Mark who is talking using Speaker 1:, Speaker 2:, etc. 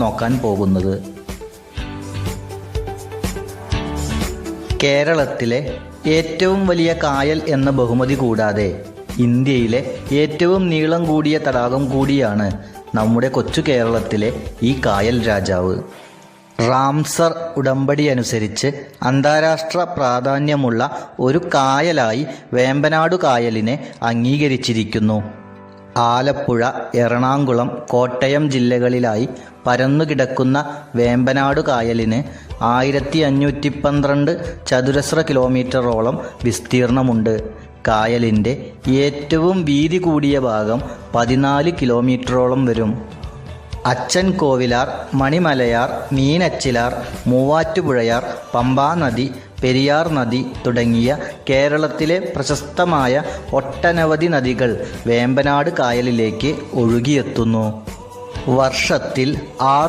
Speaker 1: നോക്കാൻ പോകുന്നത്. കേരളത്തിലെ ഏറ്റവും വലിയ കായൽ എന്ന ബഹുമതി കൂടാതെ ഇന്ത്യയിലെ ഏറ്റവും നീളം കൂടിയ തടാകം കൂടിയാണ് നമ്മുടെ കൊച്ചു കേരളത്തിലെ ഈ കായൽ രാജാവ്. റാംസർ ഉടമ്പടി അനുസരിച്ച് അന്താരാഷ്ട്ര പ്രാധാന്യമുള്ള ഒരു കായലായി വേമ്പനാടു കായലിനെ അംഗീകരിച്ചിരിക്കുന്നു. ആലപ്പുഴ, എറണാകുളം, കോട്ടയം ജില്ലകളിലായി പരന്നുകിടക്കുന്ന വേമ്പനാടു കായലിന് 1512 ചതുരശ്ര കിലോമീറ്ററോളം വിസ്തീർണമുണ്ട്. കായലിൻ്റെ ഏറ്റവും വീതി കൂടിയ ഭാഗം 14 കിലോമീറ്ററോളം വരും. അച്ചൻ കോവിലാർ, മണിമലയാർ, മീനച്ചിലാർ, മൂവാറ്റുപുഴയാർ, പമ്പാനദി, പെരിയാർ നദി തുടങ്ങിയ കേരളത്തിലെ പ്രശസ്തമായ ഒട്ടനവധി നദികൾ വേമ്പനാട് കായലിലേക്ക് ഒഴുകിയെത്തുന്നു. വർഷത്തിൽ 6